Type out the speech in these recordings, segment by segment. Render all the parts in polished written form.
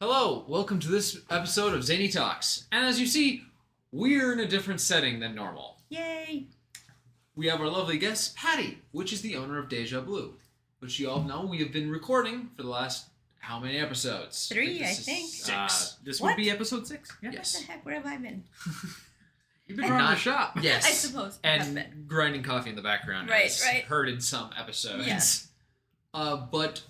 Hello, welcome to this episode of Zany Talks. And as you see, we're in a different setting than normal. Yay! We have our lovely guest, Patty, which is the owner of Deja Bleu, which you all know we have been recording for the last how many episodes? 3, I think. 6. This What? would be episode 6. Yeah. Yes. What the heck? Where have I been? You've been And running not- the shop. Yes. I suppose I have And been. grinding coffee in the background Right, as right. heard in some episodes. Yeah. But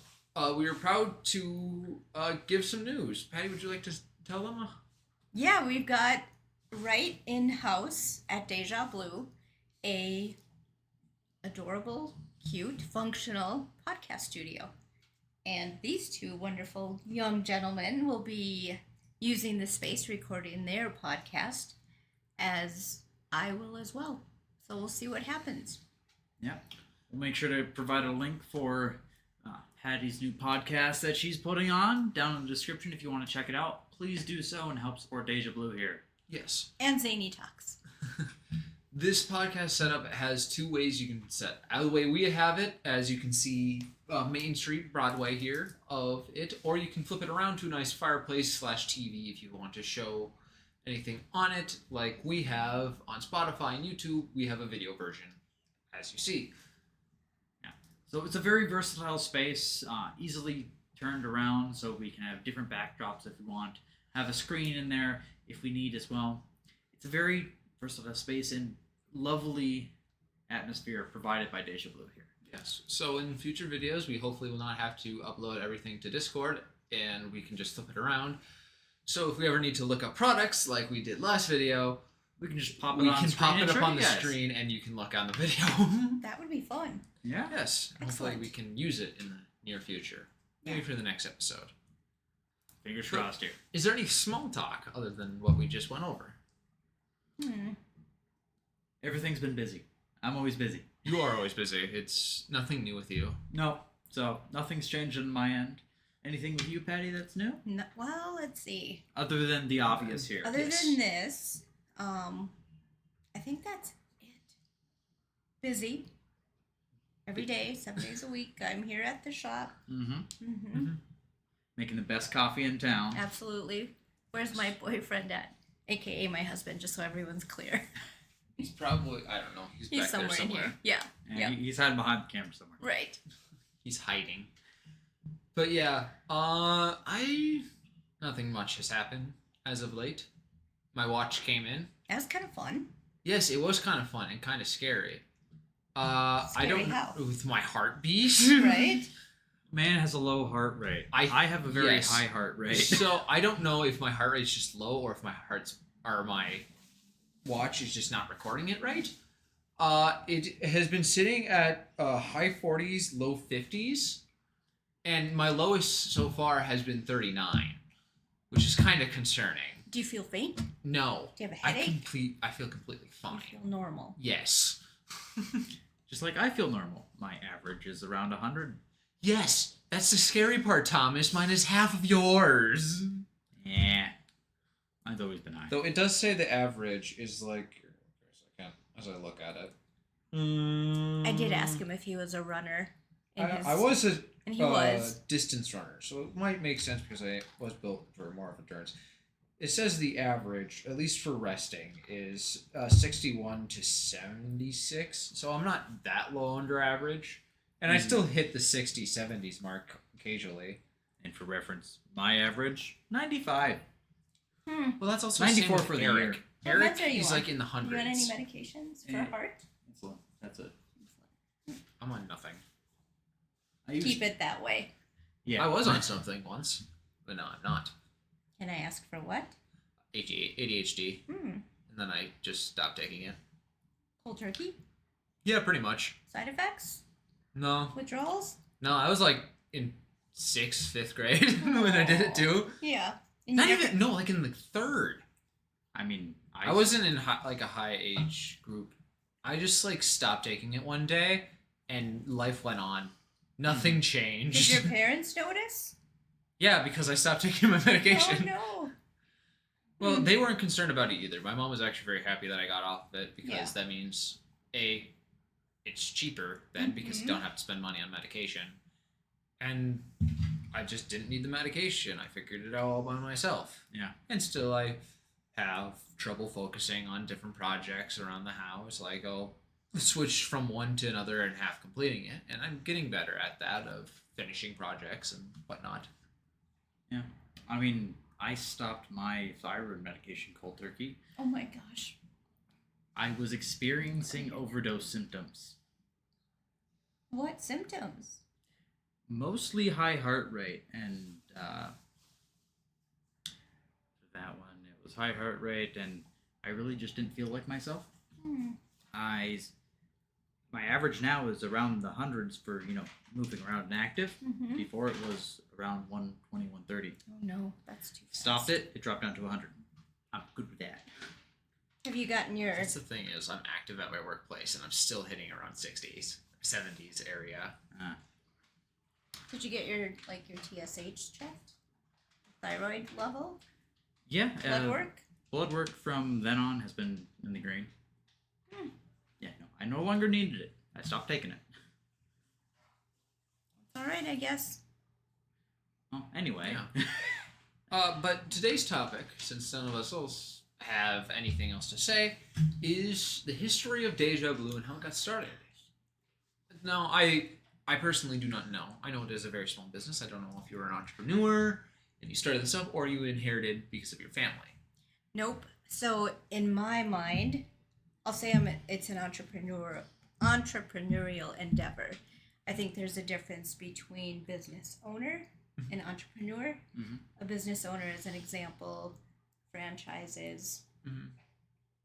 we are proud to give some news. Patty, would you like to tell them? Yeah, we've got right in-house at Deja Bleu a adorable, cute, functional podcast studio. And these two wonderful young gentlemen will be using the space recording their podcast, as I will as well. So we'll see what happens. Yeah. We'll make sure to provide a link for Patty's new podcast that she's putting on down in the description if you want to check it out. Please do so and help support Deja Bleu here. Yes. And Zany Talks. This podcast setup has two ways you can set. The way we have it, as you can see, Main Street, Broadway here of it, or you can flip it around to a nice fireplace / TV if you want to show anything on it, like we have on Spotify and YouTube. We have a video version, as you see. Yeah. So it's a very versatile space, easily turned around, so we can have different backdrops if we want. Have a screen in there if we need as well. It's a very versatile space and lovely atmosphere provided by Deja Bleu here. Yes. So in future videos, we hopefully will not have to upload everything to Discord, and we can just flip it around. So if we ever need to look up products like we did last video, We can just pop it we on can screen pop and it up show on you the guys. screen and you can look on the video. That would be fun. Yeah. Yes. Hopefully Excellent. we can use it in the near future. Maybe Yeah. for the next episode. Fingers But- crossed here. Is there any small talk other than what we just went over? Everything's been busy. I'm always busy. You are always busy. It's nothing new with you. No. So nothing's changed on my end. Anything with you, Patty, that's new? No, well, let's see. Other than the obvious here. Other Yes. than this, I think that's it. Busy. Every day, 7 days a week. I'm here at the shop. Mm-hmm. Making the best coffee in town. Absolutely. Where's my boyfriend at? AKA my husband, just so everyone's clear. He's probably, I don't know, he's He's back there somewhere in somewhere. here. Yeah. And Yeah. he's hiding behind the camera somewhere. Right. He's hiding. But yeah, nothing much has happened as of late. My watch came in. That was kind of fun. Yes, it was kind of fun and kind of scary. I Scary don't how? with my heartbeat. Right? Man has a low heart rate. I have a very yes. high heart rate. So I don't know if my heart rate's just low or if my watch is just not recording it right. It has been sitting at high 40s, low 50s, and my lowest so far has been 39, which is kind of concerning. Do you feel faint? Do No, you have a headache? I feel completely You fine. feel normal. Yes, Just like I feel normal. My average is around 100. yes, that's the scary part, Thomas. Mine is half of yours. Yeah. Mine's always been high. Though it does say the average is like, as I look at it. I did ask him if he was a runner. I was a And he was. distance runner, so it might make sense because I was built for more of endurance. It says the average, at least for resting, is 61 to 76, so I'm not that low under average. And I still hit the 60s, 70s mark occasionally. And for reference, my average, 95. Well, that's also 94 same for with the Eric. year. What Eric, meds are you he's on? like in the You on hundreds. any medications for Yeah. heart? That's it. I'm on nothing. I used, Keep it that way. Yeah. I was on something once, but no, I'm not. Can I ask for what? ADHD, and then I just stopped taking it. Cold turkey? Yeah, pretty much. Side effects? No, Withdrawals? no, I was like in 6th, 5th grade when I did it too. Yeah. And Not you even, no, like in the 3rd. I mean, I wasn't in like a high age group. I just like stopped taking it one day, and life went on. Nothing Did changed. your parents notice? Yeah, because I stopped taking my medication. Oh, no. Well, they weren't concerned about it either. My mom was actually very happy that I got off of it because Yeah. that means it's cheaper then because you don't have to spend money on medication. And I just didn't need the medication. I figured it out all by myself. Yeah. And still, I have trouble focusing on different projects around the house. Like, I'll switch from one to another and half completing it. And I'm getting better at that, of finishing projects and whatnot. Yeah. I mean, I stopped my thyroid medication cold turkey. Oh my gosh. I was experiencing overdose symptoms. What symptoms? Mostly high heart rate, and for that one, it was high heart rate, and I really just didn't feel like myself. My average now is around the hundreds for moving around and active. Mm-hmm. Before it was around 120, 130. Oh no, that's too fast. Stopped it. It dropped down to 100. I'm good with that. Have you gotten your... That's the thing is, I'm active at my workplace, and I'm still hitting around 60s, 70s area. Did you get your TSH checked? Thyroid level? Yeah. Blood work? Blood work from then on has been in the green. Yeah, no, I no longer needed it. I stopped taking it. All right, I guess. Well, anyway. Yeah. But today's topic, since none of us else have anything else to say, is the history of Deja Bleu and how it got started. Now, I personally do not know. I know it is a very small business. I don't know if you were an entrepreneur and you started this up, or you inherited because of your family. Nope. So in my mind, I'll say it's an entrepreneurial endeavor. I think there's a difference between business owner and entrepreneur. Mm-hmm. A business owner is an example, franchises,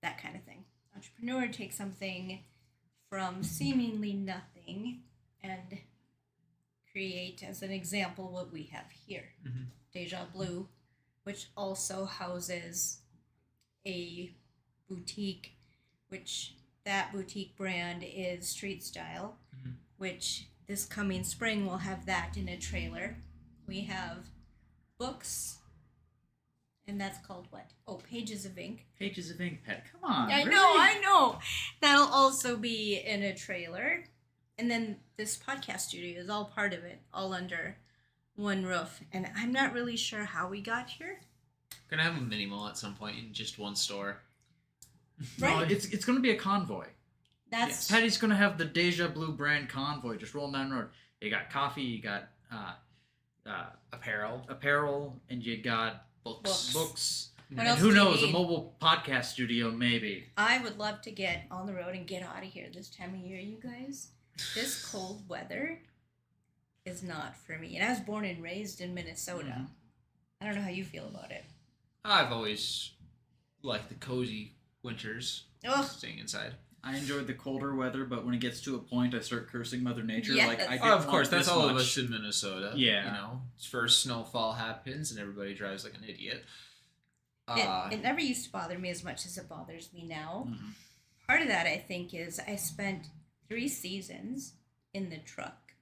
that kind of thing. Entrepreneur takes something from seemingly nothing and create, as an example, what we have here. Deja Bleu, which also houses a boutique, which that boutique brand is Street Style, which this coming spring will have that in a trailer. We have books, and that's called what? Oh, Pages of Ink. Pages of Ink, Pet. Come on. I really? know. That'll also be in a trailer. And then this podcast studio is all part of it, all under one roof. And I'm not really sure how we got here. Gonna have a mini mall at some point in just one store. No, Right. it's going to be a convoy. That's Patty's going to have the Deja Bleu brand convoy just rolling down the road. You got coffee, you got apparel, and you got books. What And else who do you knows, a need? mobile podcast studio maybe. I would love to get on the road and get out of here this time of year, you guys. This cold weather is not for me. And I was born and raised in Minnesota. I don't know how you feel about it. I've always liked the cozy winters, Ugh. staying inside. I enjoyed the colder weather, but when it gets to a point, I start cursing Mother Nature. Yes. Like, I Oh, didn't Of course, want that's this all much. of us in Minnesota. Yeah. You know, first snowfall happens and everybody drives like an idiot. It never used to bother me as much as it bothers me now. Part of that, I think, is I spent 3 seasons in the truck,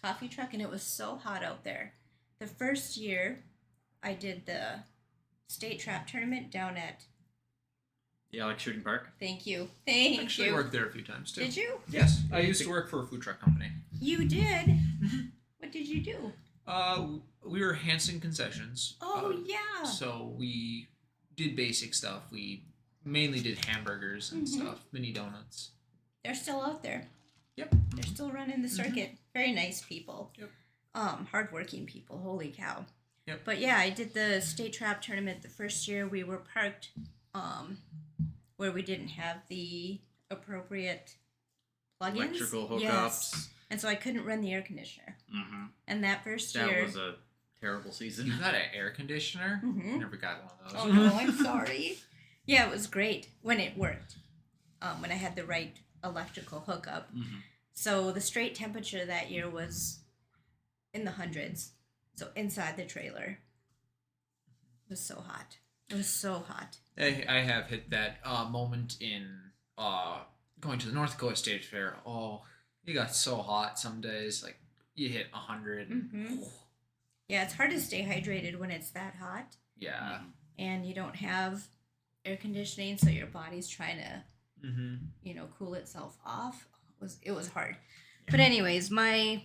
coffee truck, and it was so hot out there. The first year, I did the state trap tournament down at... Yeah, like Shooting Park. Thank you. Actually worked there a few times too. Did you? Yes, I used to work for a food truck company. You did? What did you do? We were Hanson Concessions. Oh, yeah. So we did basic stuff. We mainly did hamburgers and stuff, mini donuts. They're still out there. Yep. They're still running the circuit. Very nice people. Yep. Hardworking people. Holy cow. Yep. But yeah, I did the state trap tournament the first year. We were parked where we didn't have the appropriate plugins. Electrical hookups. Yes. And so I couldn't run the air conditioner. And that first That year... was a terrible season. You got an air conditioner? Mhm. Never got one of those. Oh no, I'm sorry. Yeah, it was great when it worked. When I had the right electrical hookup. So the straight temperature that year was in the hundreds. So inside the trailer. It was so hot. It was so hot. I have hit that moment in going to the North Dakota State Fair. Oh, it got so hot some days. Like, you hit 100. Yeah, it's hard to stay hydrated when it's that hot. Yeah. And you don't have air conditioning, so your body's trying to, cool itself off. It was hard. Yeah. But anyways, my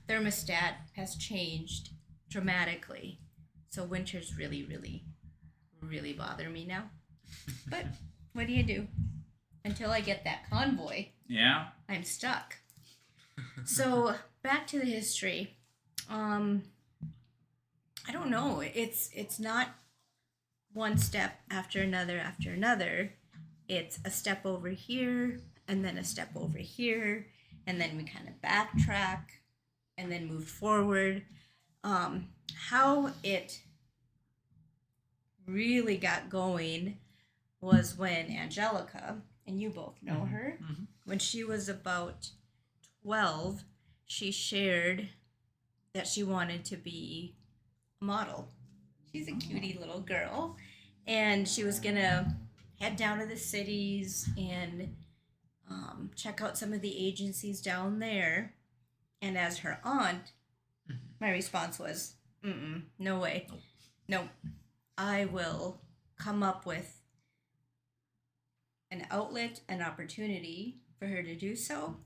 thermostat has changed dramatically. So winters really, really, really bother me now. But what do you do? Until I get that convoy, Yeah. I'm stuck. So back to the history. I don't know. It's not one step after another. It's a step over here and then a step over here, and then we kind of backtrack and then move forward. How it really got going was when Angelica, and you both know her, when she was about 12, she shared that she wanted to be a model. She's a cutie little girl, and she was gonna head down to the cities and check out some of the agencies down there. And as her aunt, my response was, no way. Nope. I will come up with an outlet, an opportunity for her to do so.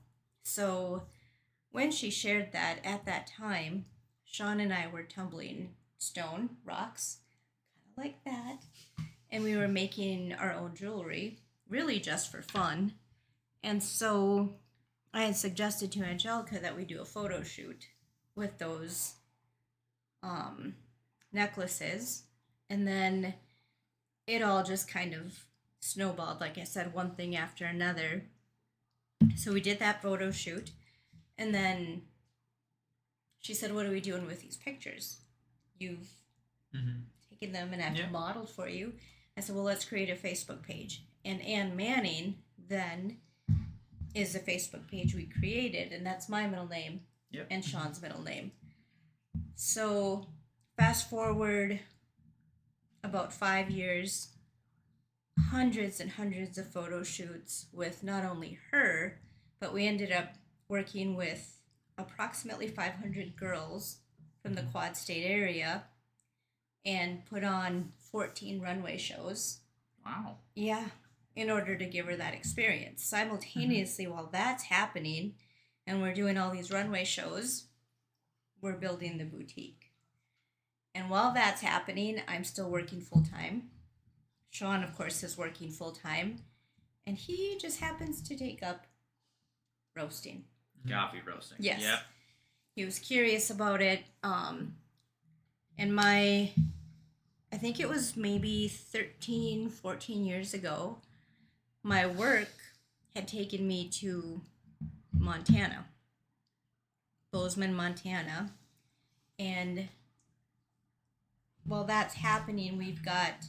So when she shared that, at that time, Sean and I were tumbling stone, rocks, kind of like that. And we were making our own jewelry, really just for fun. And so I had suggested to Angelica that we do a photo shoot with those necklaces. And then it all just kind of snowballed, like I said, one thing after another. So we did that photo shoot. And then she said, "What are we doing with these pictures? You've taken them and I've modeled for you." I said, "Well, let's create a Facebook page." And Ann Manning then is the Facebook page we created, and that's my middle name and Sean's middle name. So fast forward about 5 years, hundreds and hundreds of photo shoots with not only her, but we ended up working with approximately 500 girls from the Quad State area and put on 14 runway shows. Wow. Yeah, in order to give her that experience. Simultaneously, while that's happening and we're doing all these runway shows, we're building the boutique. And while that's happening, I'm still working full-time. Sean, of course, is working full-time. And he just happens to take up roasting. Coffee roasting. Yes. Yep. He was curious about it. And I think it was maybe 13, 14 years ago, my work had taken me to Montana, Bozeman, Montana. And while that's happening, we've got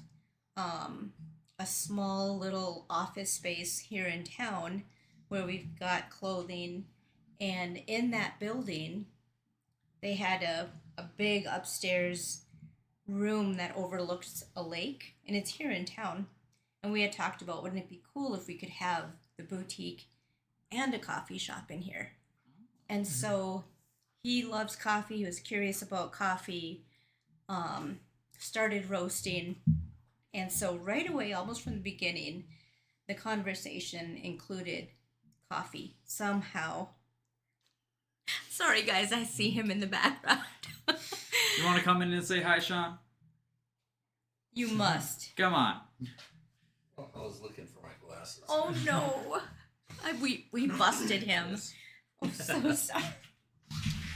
a small little office space here in town where we've got clothing. And in that building, they had a big upstairs room that overlooks a lake, and it's here in town. And we had talked about, wouldn't it be cool if we could have the boutique and a coffee shop in here? And so he loves coffee. He was curious about coffee, started roasting. And so right away, almost from the beginning, the conversation included coffee somehow. Sorry, guys, I see him in the background. You want to come in and say hi, Sean? You must. Come on. Well, I was looking for my glasses. Oh, no. We busted him. I'm so sorry.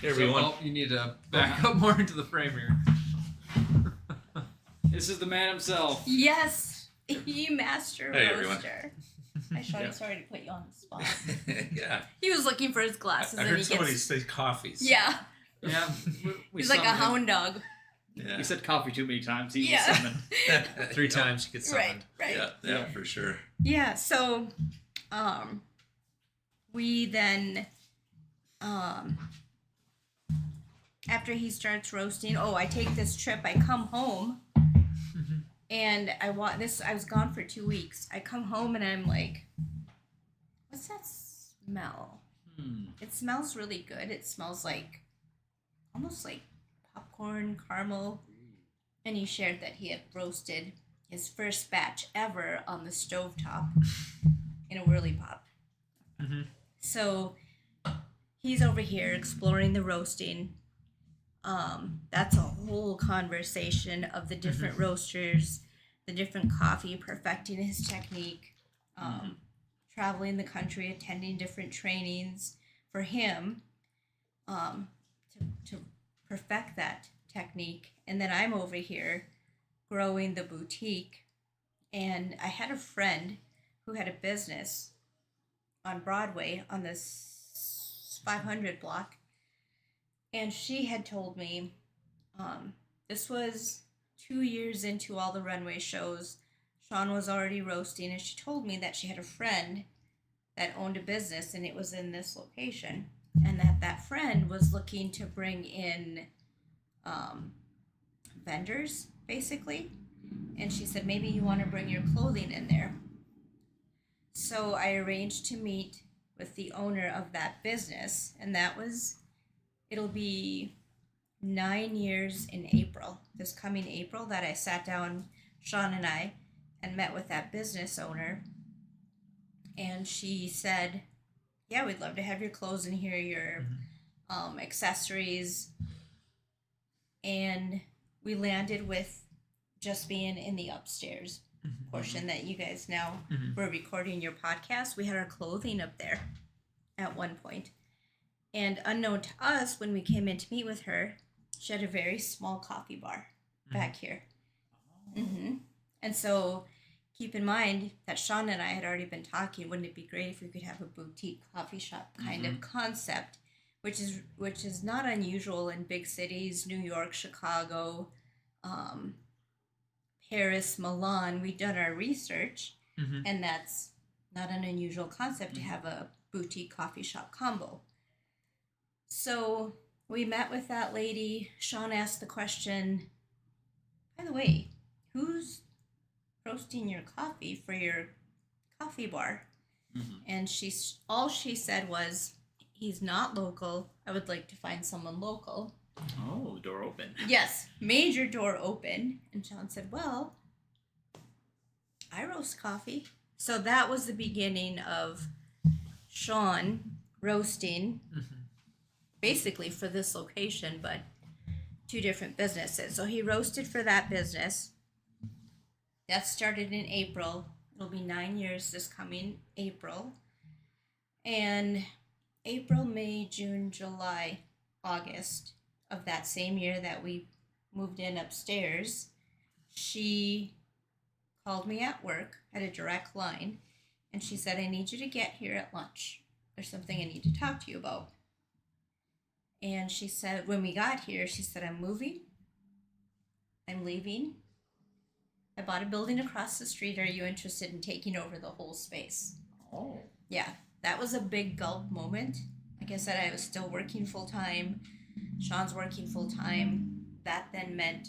Hey, everyone. So, you need to back up more into the frame here. This is the man himself. Yes, he master Hey, everyone. roaster. Sean, sorry to put you on the spot. Yeah. He was looking for his glasses. I and heard he somebody gets... say coffees. Yeah, Yeah. We he's like a summoned him. hound dog. Yeah. He said coffee too many times. He Yeah. was summoned. 3 times you get Right, summoned. right. Yeah, for sure. Yeah, so we then after he starts roasting, I take this trip, I come home and I was gone for 2 weeks. I come home and I'm like, what's that smell? It smells really good. It smells like almost like popcorn, caramel. And he shared that he had roasted his first batch ever on the stovetop in a whirly pop. So he's over here exploring the roasting. That's a whole conversation of the different roasters, the different coffee, perfecting his technique, traveling the country, attending different trainings for him to perfect that technique. And then I'm over here growing the boutique. And I had a friend who had a business on Broadway on this 500 block. And she had told me, this was 2 years into all the runway shows. Sean was already roasting, and she told me that she had a friend that owned a business, and it was in this location. And that friend was looking to bring in vendors, basically. And she said, maybe you want to bring your clothing in there. So I arranged to meet with the owner of that business, and it'll be 9 years in April, this coming April, that I sat down, Sean and I, and met with that business owner. And she said, yeah, we'd love to have your clothes in here, your accessories. And we landed with just being in the upstairs portion that you guys now were recording your podcast. We had our clothing up there at one point. And unknown to us, when we came in to meet with her, she had a very small coffee bar back here. And so keep in mind that Sean and I had already been talking, wouldn't it be great if we could have a boutique coffee shop kind of concept, which is not unusual in big cities, New York, Chicago, Paris, Milan. We've done our research, and that's not an unusual concept to have a boutique coffee shop combo. So we met with that lady. Sean asked the question, by the way, who's roasting your coffee for your coffee bar? And all she said was, he's not local. I would like to find someone local. Oh, door open. Yes, major door open. And Sean said, well, I roast coffee. So that was the beginning of Sean roasting, basically for this location, but 2 different businesses. So he roasted for that business. That started in April. It'll be 9 years this coming April. And April, May, June, July, August of that same year that we moved in upstairs, she called me at work, had a direct line, and she said, I need you to get here at lunch. There's something I need to talk to you about. And she said, when we got here, she said, I'm moving. I'm leaving. I bought a building across the street. Are you interested in taking over the whole space? Oh. Yeah, that was a big gulp moment. Like I said, I was still working full-time. Sean's working full-time. That then meant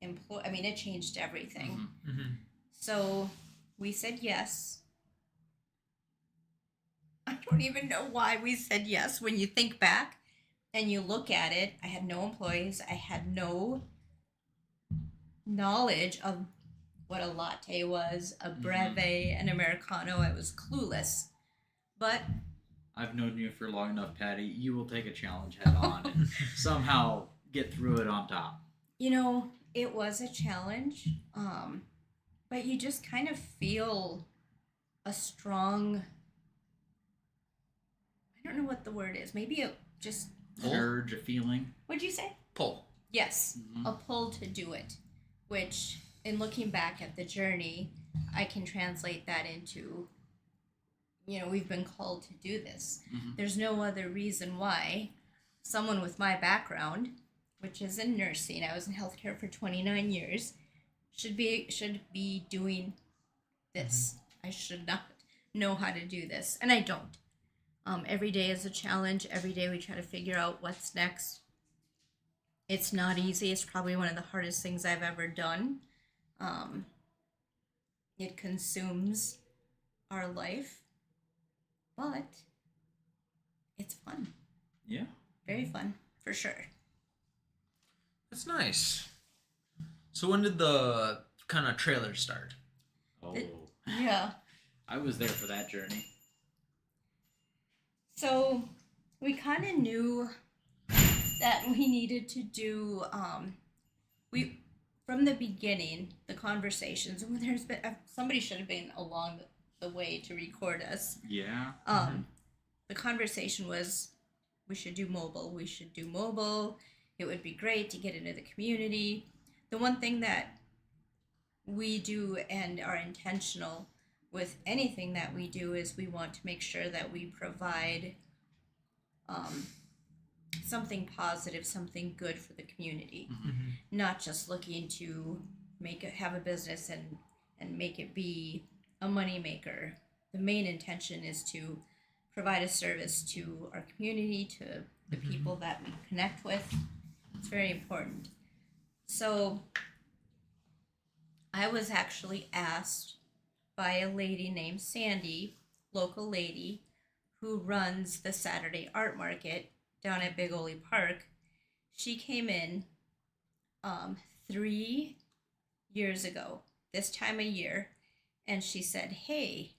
it changed everything. So we said yes. I don't even know why we said yes. When you think back and you look at it, I had no employees. I had no knowledge of what a latte was, a breve, an Americano. I was clueless. But I've known you for long enough, Patty. You will take a challenge head on and somehow get through it on top. you know, it was a challenge, but you just kind of feel a strong, I don't know what the word is, maybe a just, Pull? Urge, a feeling. what'd you say? Pull. Yes, a pull to do it, which in looking back at the journey, I can translate that into, we've been called to do this. There's no other reason why someone with my background, which is in nursing, I was in healthcare for 29 years, should be doing this. I should not know how to do this, and I don't. Every day is a challenge. Every day we try to figure out what's next. It's not easy. It's probably one of the hardest things I've ever done. It consumes our life, but it's fun. Yeah. Very fun, for sure. That's nice. So when did the kind of trailer start? Oh. Yeah. I was there for that journey. So We kind of knew that we needed to do we from the beginning the conversations, and there's been somebody should have been along the way to record us. Yeah. The conversation was we should do mobile. It would be great to get into the community. The one thing that we do and are intentional with anything that we do is we want to make sure that we provide something positive, something good for the community, not just looking to have a business and make it be a money maker. The main intention is to provide a service to our community, to the people that we connect with. It's very important. So I was actually asked by a lady named Sandy, local lady, who runs the Saturday art market down at Big Ole Park. She came in 3 years ago, this time of year, and she said, hey,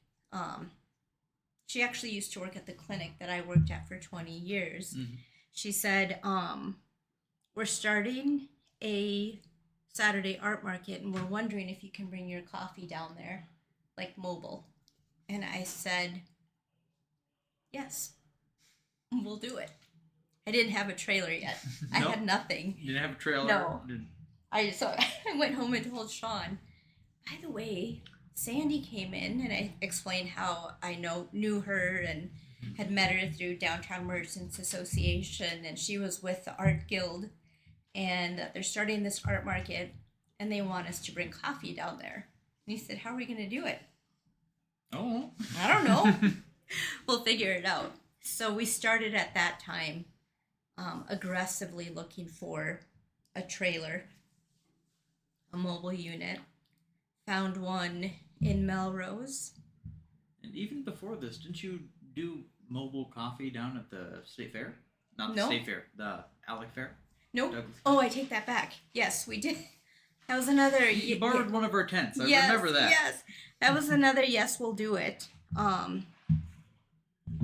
she actually used to work at the clinic that I worked at for 20 years. She said, we're starting a Saturday art market, and we're wondering if you can bring your coffee down there, like mobile. And I said, yes, we'll do it. I didn't have a trailer yet. I Nope. had nothing. You didn't have a trailer? No. I went home and told Sean, by the way, Sandy came in, and I explained how I knew her and had met her through Downtown Merchants Association, and she was with the Art Guild, and they're starting this art market, and they want us to bring coffee down there. And he said, how are we going to do it? Oh. I don't know. We'll figure it out. So we started at that time aggressively looking for a trailer, a mobile unit. Found one in Melrose. And even before this, didn't you do mobile coffee down at the state fair? Not the No. state fair, the Alec Fair? Nope. Douglas. Oh, I take that back. Yes, we did. That was another. You borrowed one of our tents. I Yes, remember that. Yes, that was another. Yes, we'll do it. And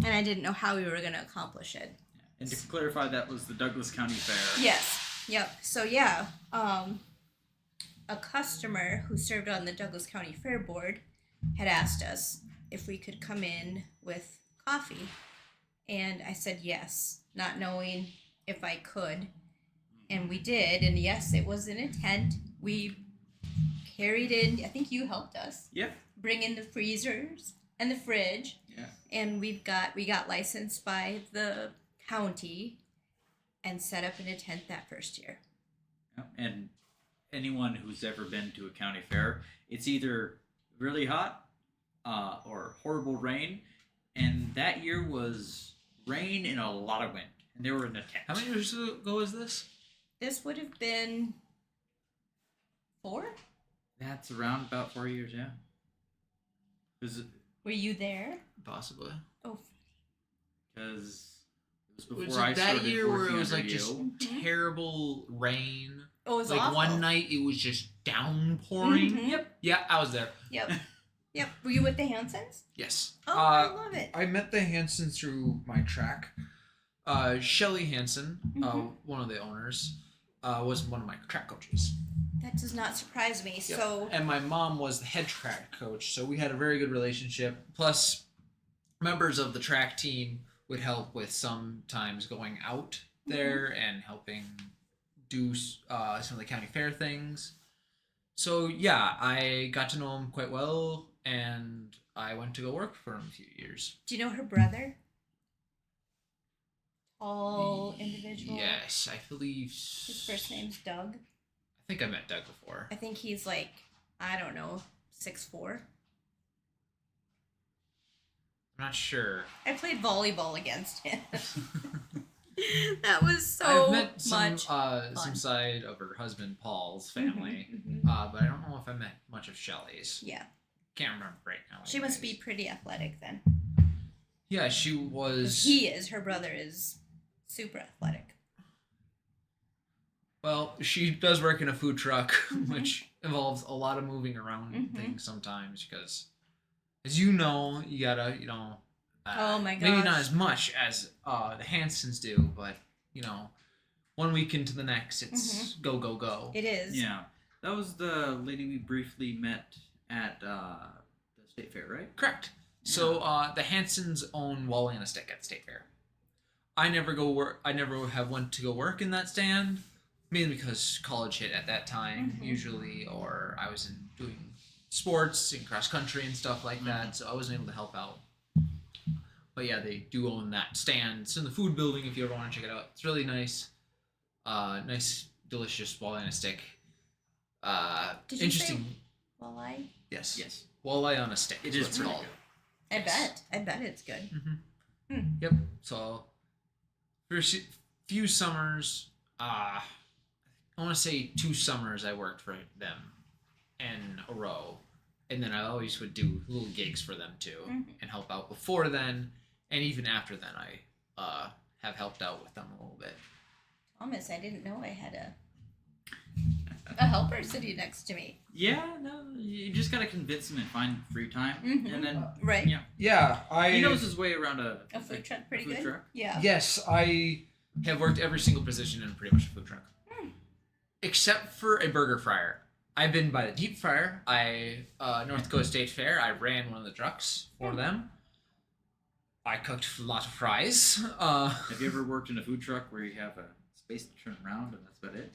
I didn't know how we were going to accomplish it. And to clarify, that was the Douglas County Fair. Yes. Yep. So yeah, a customer who served on the Douglas County Fair Board had asked us if we could come in with coffee, and I said yes, not knowing if I could, and we did. And yes, it was in a tent. We carried in. I think you helped us. Yep. Bring in the freezers and the fridge. Yeah. And we got licensed by the county and set up in a tent that first year. Yep. And anyone who's ever been to a county fair, it's either really hot or horrible rain. And that year was rain and a lot of wind. And they were in a tent. How many years ago was this? This would have been 4? That's around about 4 years, yeah. Were you there? Possibly. Oh, Because it was before Was I it started that year where it working was under like just you. terrible rain? it was Like awful. one night it was just downpouring. Mhm. Yep. Yeah, I was there. Yep. Yep. Were you with the Hansons? Yes. Oh, I love it. I met the Hansons through my track. Shelly Hanson, one of the owners, was one of my track coaches. That does not surprise me. Yep. So, And my mom was the head track coach, so we had a very good relationship. Plus, members of the track team would help with sometimes going out there and helping do some of the county fair things. So yeah, I got to know him quite well, and I went to go work for him a few years. do you know her brother? Tall individual. Yes, I believe. His first name's Doug. I think I met Doug before. I think he's like, I don't know, 6'4". I'm not sure. I played volleyball against him. That was so I've met some much. some side of her husband Paul's family, Mhm. but I don't know if I met much of Shelly's. Yeah, Can't remember right now. she must be anyways. pretty athletic then. Yeah, she 'Cause was. he is. Her brother is super athletic. Well, she does work in a food truck, Mhm. which involves a lot of moving around Mhm. things sometimes because, as you know, you gotta, Oh my Maybe not gosh. as much as the Hansons do, but you know, one weekend to the next, it's go go go. It is. Yeah, that was the lady we briefly met at the state fair, right? Correct. So the Hansons own Wally and a Stick at the state fair. I never go work. I never have went to go work in that stand, mainly because college hit at that time, usually, or I was doing sports and cross country and stuff like that, so I wasn't able to help out. But yeah, they do own that stand. It's in the food building if you ever want to check it out. It's really nice. Nice, delicious walleye on a stick. Did you Interesting. say walleye? Yes. Yes. Walleye on a stick. It is is what really called. good. I bet it's good. Yep. So for a few summers, I want to say 2 summers I worked for them in a row, and then I always would do little gigs for them too and help out before then, and even after then I have helped out with them a little bit. Thomas, I didn't know I had a helper sitting next to me. Yeah, no, you just gotta convince him and find free time, and then Right. yeah, Yeah, he knows his way around A food truck pretty food good. truck. Yeah. Yes, I have worked every single position in pretty much a food truck. Except for a burger fryer. I've been by the deep fryer. North Dakota State Fair, I ran one of the trucks for them. I cooked a lot of fries. Have you ever worked in a food truck where you have a space to turn around and that's about it?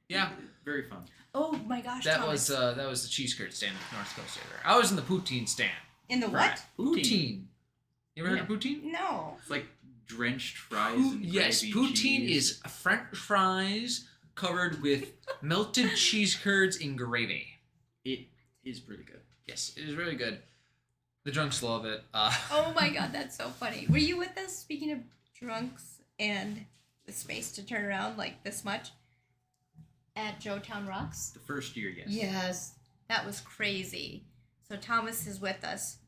Yeah. Very fun. Oh my gosh, That Thomas. was the cheese curd stand at North Dakota State Fair. I was in the poutine stand. In the what? Poutine. You ever heard of poutine? No. It's like drenched fries and Yes, gravy poutine cheese. is French fries covered with melted cheese curds and gravy. It is pretty good. Yes, it is really good. The drunks love it. Oh my god, that's so funny. Were you with us, speaking of drunks and the space to turn around like this much? At Joetown Rocks? The first year, yes. Yes. That was crazy. So Thomas is with us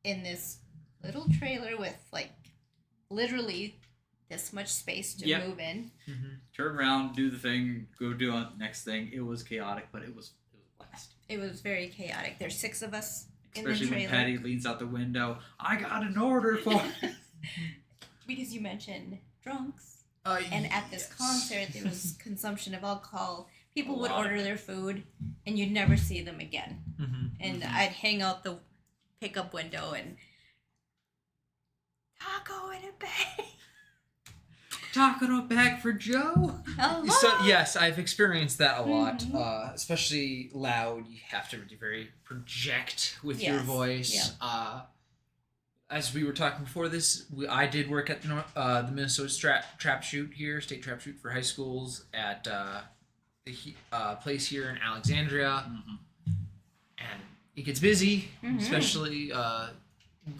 in this little trailer with like literally this much space to Yep. move in. Turn around, do the thing, go do the next thing. It was chaotic, but it was a blast. It was very chaotic. There's 6 of us in Especially the when trailer. Patty leans out the window. I got an order for. Because you mentioned drunks. And at this concert, there was consumption of alcohol. People would order their food, and you'd never see them again. And I'd hang out the pickup window and taco in a bag. Taco bag for Joe. Hello. So, yes, I've experienced that a lot, especially loud. You have to very project with your Yes, voice. As we were talking before this, I did work at the Minnesota Trap Shoot here, state trap shoot for high schools at the place here in Alexandria, and it gets busy, especially the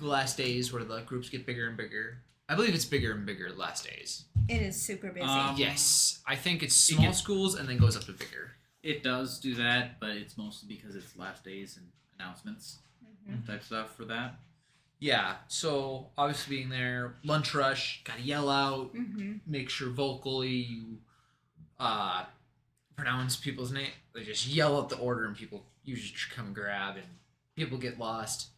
last days where the groups get bigger and bigger. I believe it's bigger and bigger the last days. It is super busy. Yes, I think it's small schools and then goes up to bigger. It does do that, but it's mostly because it's last days and announcements and type stuff for that. Yeah, so obviously being there, lunch rush, gotta yell out, make sure vocally you pronounce people's name. They just yell out the order and people usually come grab and people get lost.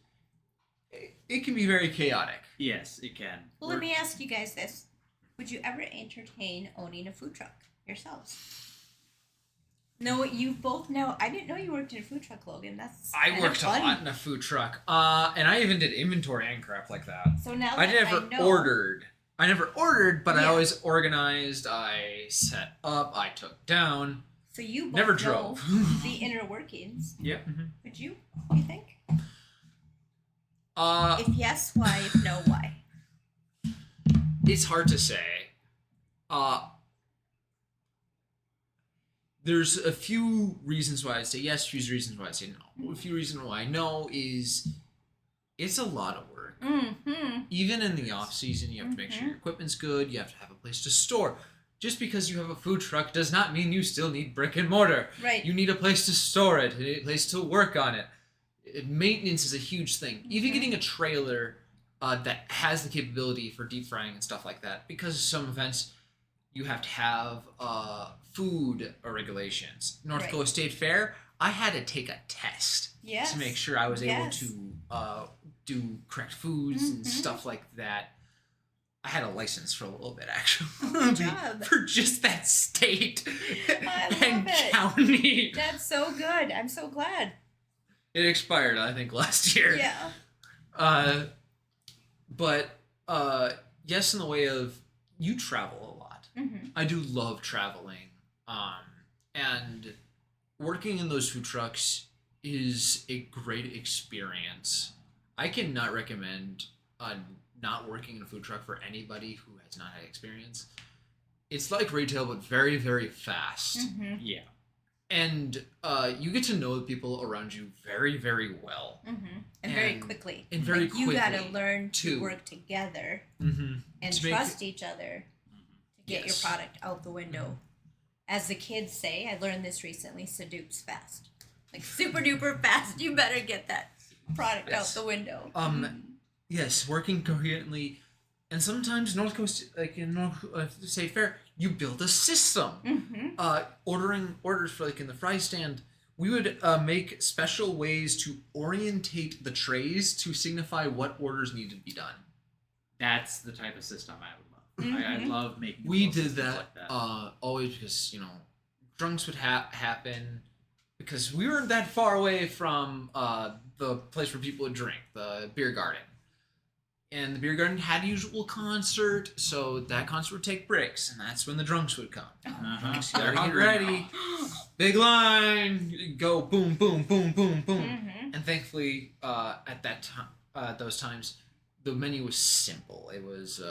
It can be very chaotic. Yes, it can. Well, let me ask you guys this. Would you ever entertain owning a food truck yourselves? No, you both know. I didn't know you worked in a food truck, Logan. That's I kinda worked a fun. lot in a food truck, and I even did inventory and crap like that. So now I that never I know, ordered. I never ordered, but I Yeah. always organized. I set up. I took down. So you both Never know drove. the inner workings. Yep. Would you? You think? Uh, If yes, why? If no, why? It's hard to say. There's a few reasons why I'd say yes, a few reasons why I'd say no. A few reasons why I know is it's a lot of work. Even in the off season, you have to make sure your equipment's good. You have to have a place to store. Just because you have a food truck does not mean you still need brick and mortar. Right. You need a place to store it, a place to work on it. Maintenance is a huge thing. Even getting a trailer that has the capability for deep frying and stuff like that, because of some events, you have to have food regulations. North Right. Dakota State Fair, I had to take a test Yes. to make sure I was able Yes. to do correct foods and Mhm. stuff like that. I had a license for a little bit, actually, Good job. for just that state I love and it. county. That's so good. I'm so glad. It expired, I think, last year. Yeah. But yes, in the way of you travel a lot. Mm-hmm. I do love traveling, and working in those food trucks is a great experience. I cannot recommend not working in a food truck for anybody who has not had experience. It's like retail, but very, very fast. Mm-hmm. Yeah. And you get to know the people around you very, very well. Mm-hmm. And very And- quickly. and very You gotta quickly, learn too. to work together Mm-hmm. and To make- trust each other to get Yes. your product out the window. As the kids say, I learned this recently, Sadoops fast. Like super duper fast. You better get that product Yes. out the window. Yes, working coherently, and sometimes North Coast, like in North State Fair, you build a system. Mm-hmm. Ordering orders for like in the fry stand, we would make special ways to orientate the trays to signify what orders need to be done. That's the type of system I would love. I Mhm. love making. We little did systems that, like that. always because drunks would happen because we weren't that far away from the place where people would drink, the beer garden. And the beer garden had a usual concert, so that concert would take breaks, and that's when the drunks would come. Uh-huh. So They're get hungry ready, big line, go boom, boom, boom, boom, boom. Mm-hmm. And thankfully, at that time, those times, the menu was simple. It was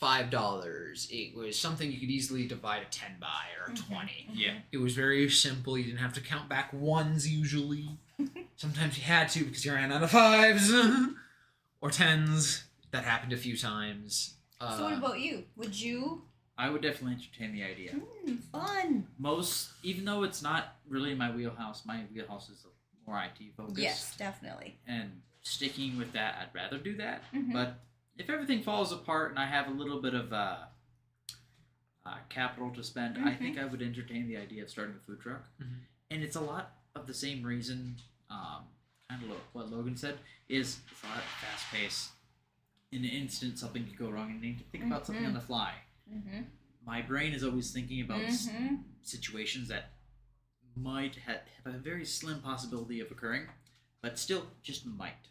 $5. It was something you could easily divide a 10 by or a Mhm. 20. Yeah. It was very simple. You didn't have to count back ones usually. Sometimes you had to because you ran out of fives or tens. That happened a few times. So what about you? Would you? I would definitely entertain the idea. Fun. Even though it's not really my wheelhouse is more IT focused. Yes, definitely. And sticking with that, I'd rather do that. Mhm. But if everything falls apart and I have a little bit of capital to spend, I think I would entertain the idea of starting a food truck. Mhm. And it's a lot of the same reason, kind of what Logan said, is it's a lot fast paced. In an instant, something could go wrong and you need to think about something on the fly. Mm-hmm. My brain is always thinking about Mm-hmm. situations that might have a very slim possibility of occurring, but still just might.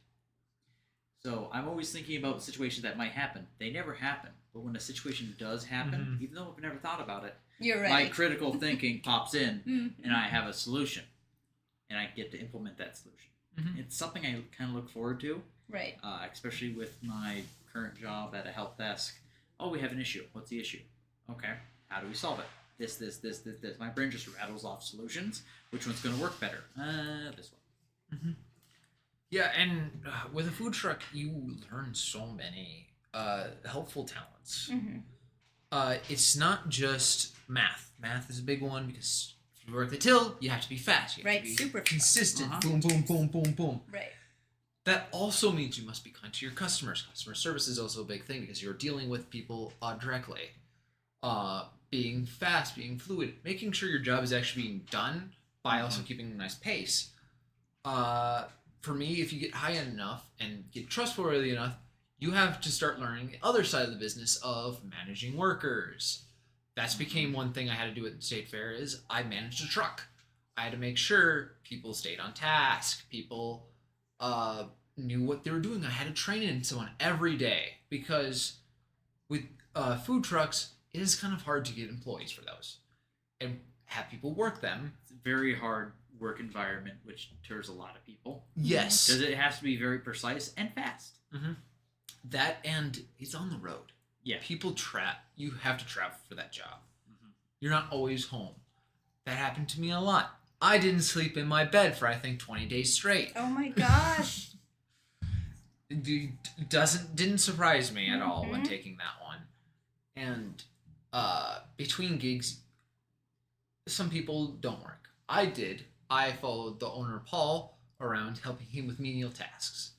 So I'm always thinking about situations that might happen. They never happen, but when a situation does happen, even though I've never thought about it, You're my right. critical thinking pops in, Mhm. and I have a solution, and I get to implement that solution. Mhm. It's something I kind of look forward to, Right. especially with my current job at a help desk. Oh, we have an issue. What's the issue? Okay, how do we solve it? This. My brain just rattles off solutions. Which one's going to work better? This one. Yeah, and with a food truck, you learn so many helpful talents. Mm-hmm. It's not just math. Math is a big one because if you work the till, you have to be fast. You have Right, to be super fast. consistent. Uh-huh. Boom, boom, boom, boom, boom. Right. That also means you must be kind to your customers. Customer service is also a big thing because you're dealing with people directly. Being fast, being fluid, making sure your job is actually being done by also keeping a nice pace. For me, if you get high enough and get trustworthy enough, you have to start learning the other side of the business of managing workers. That's became one thing I had to do at the state fair is I managed a truck. I had to make sure people stayed on task. People knew what they were doing. I had to train in someone every day because with food trucks, it is kind of hard to get employees for those and have people work them. It's a very hard work environment, which deters a lot of people. Yes. Because it has to be very precise and fast. That and it's on the road. Yeah. People you have to travel for that job. Mhm. You're not always home. That happened to me a lot. I didn't sleep in my bed for I think 20 days straight. Oh my gosh. Didn't surprise me at all when Mhm. taking that one. And between gigs, some people don't work. I did. I followed the owner Paul around, helping him with menial tasks,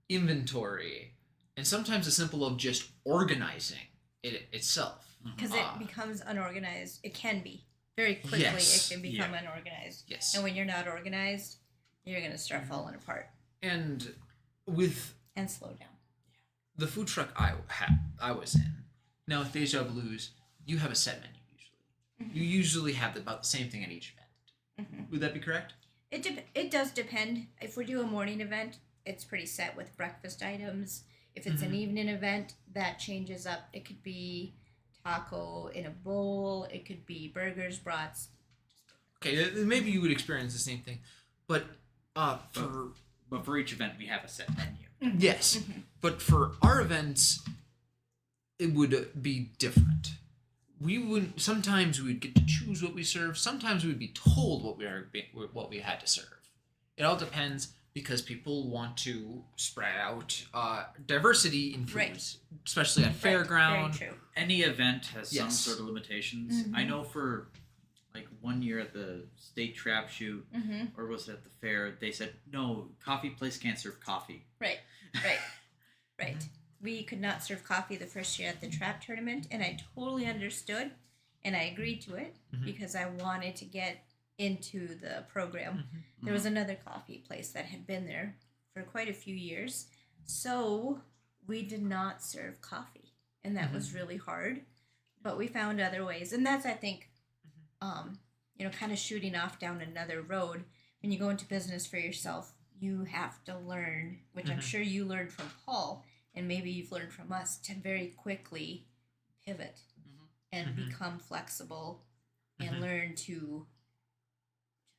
inventory, and sometimes the simple of just organizing it itself. Because it becomes unorganized. It can be. Very quickly, Yes. it can become unorganized. Yes. And when you're not organized, you're going to start falling apart. And with and slow down. The food truck I was in. Now with Deja Blues, you have a set menu usually. You usually have about the same thing at each event. Would that be correct? It does depend. If we do a morning event, it's pretty set with breakfast items. If it's an evening event, that changes up. It could be taco in a bowl. It could be burgers, brats. Okay, maybe you would experience the same thing, but for each event we have a set menu. yes, but for our events, it would be different. Sometimes we would get to choose what we serve. Sometimes we would be told what we had to serve. It all depends because people want to spread out diversity in foods, especially at fairground. Very true. Any event has some Yes. sort of limitations. I know for like 1 year at the state trap shoot, or was it at the fair, they said, no, coffee place can't serve coffee. Right. We could not serve coffee the first year at the trap tournament, and I totally understood, and I agreed to it because I wanted to get into the program. There was another coffee place that had been there for quite a few years, so we did not serve coffee, and that was really hard, but we found other ways, and that's, I think, kind of shooting off down another road. When you go into business for yourself, you have to learn, which I'm sure you learned from Paul, and maybe you've learned from us, to very quickly pivot and become flexible and learn to